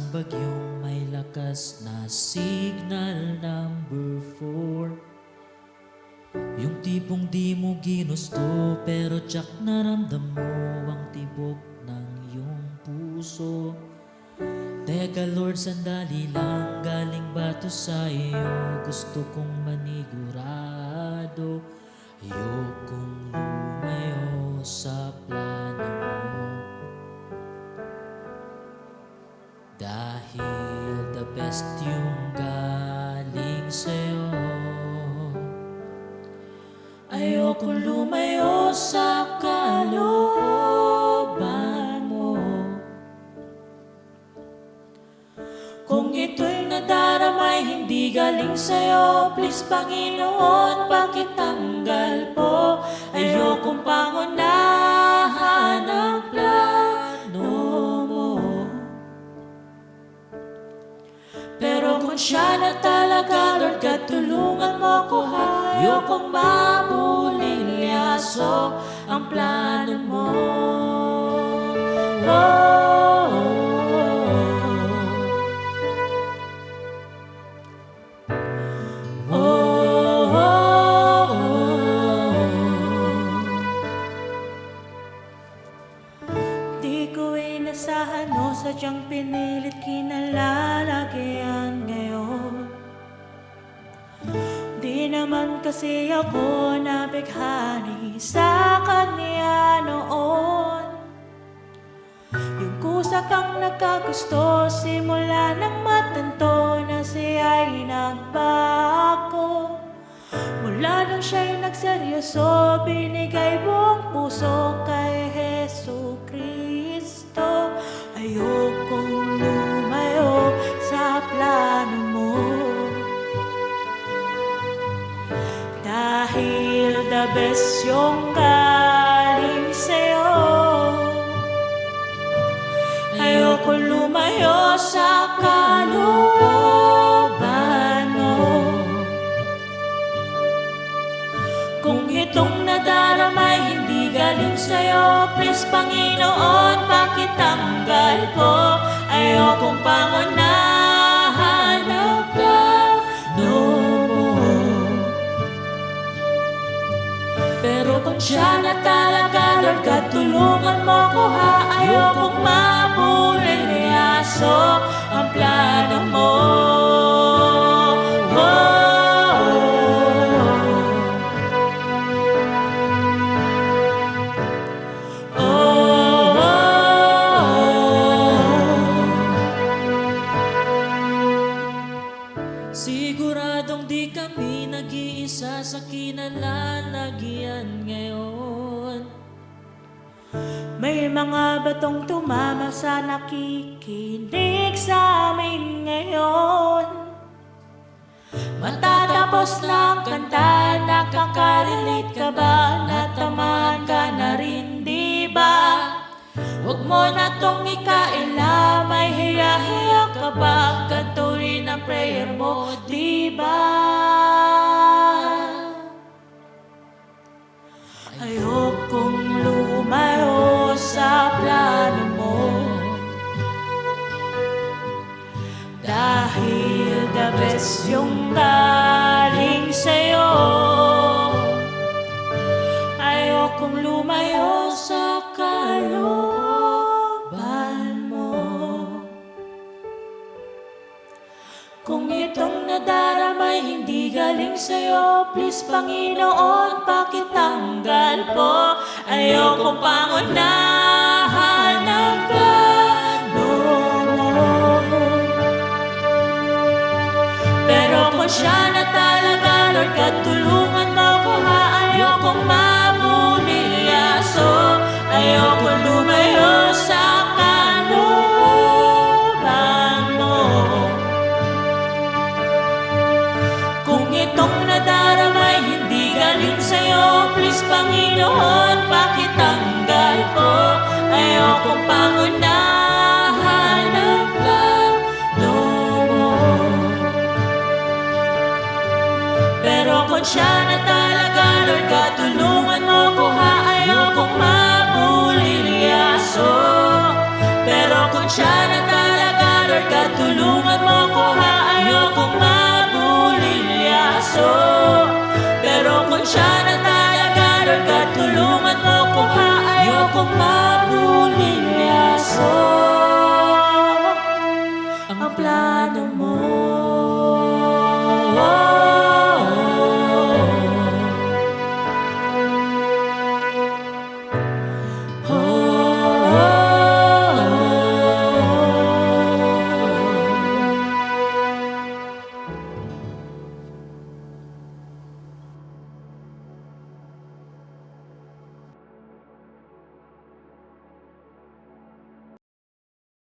Isang bagyong may lakas na signal number 4. Yung tipong di mo ginusto pero tsak naramdam mo ang tibok ng iyong puso. Teka Lord, sandali lang, galing ba to sa iyo? Gusto kong manigurado, ayokong lumayo sa plano mo. Dahil the best yung galing sa'yo, ayokong lumayo sa kalooban mo. Kung ito'y nadaramay hindi galing sa'yo, please Panginoon, pakitanggal po. Ayokong pangunahan ang plano mo. Pero kung siya na talaga, Lord God, tulungan mo ko ha. Ayokong mabulilyaso ang plano mo. Di ko inasahan o sadyang pinilit kinalalagyan ngayon. Di naman kasi ako nabighani sa kanya noon. Yung kusa kang nagkagusto simula nang matanto na siya'y nagbago. Mula nang siya'y nagseryoso, binigay buong puso kay Jesu Cristo. Ayokong lumayo sa plano mo, dahil the best yung galing sa'yo. Ayokong lumayo sa kalooban mo. Kung itong nadaramay hindi galing sa'yo, please Panginoon, pakitanggal po. Ayokong pangunahan ang plano mo. Pero kung siya na talaga, Lord God, tulungan mo ko ha. Ayokong mabulilyaso ang plano mo. Siguradong di kami nag-iisa sa kinalalagyan ngayon. May mga batong tumama sa nakikinig sa amin ngayon. Matatapos na ang kanta, nakaka-relate ka ba? Natamaan ka na rin, di ba? Huwag mo na tong ikaila, may hiya-hiya ka ba? Ganto rin ang prayer mo, di ba? Ayokong lumayo sa plano mo, dahil the best yung galing sa'yo. Ayokong lumayo sa kalooban mo. Kung itong nadaramay hindi galing sa'yo, please Panginoon, pakitanggal po. Ayokong pangunahan ang plano mo. Pero kung siya na talaga, Lord God, tulungan mo ko ha. Ayokong mabulilyaso, ayokong lumayo sa kalooban mo. Kung itong nadaramay hindi galing sa'yo, please Panginoon, pakitanggal po. Ayokong pangunahan ang plano mo. Pero kung siya na talaga, Lord God,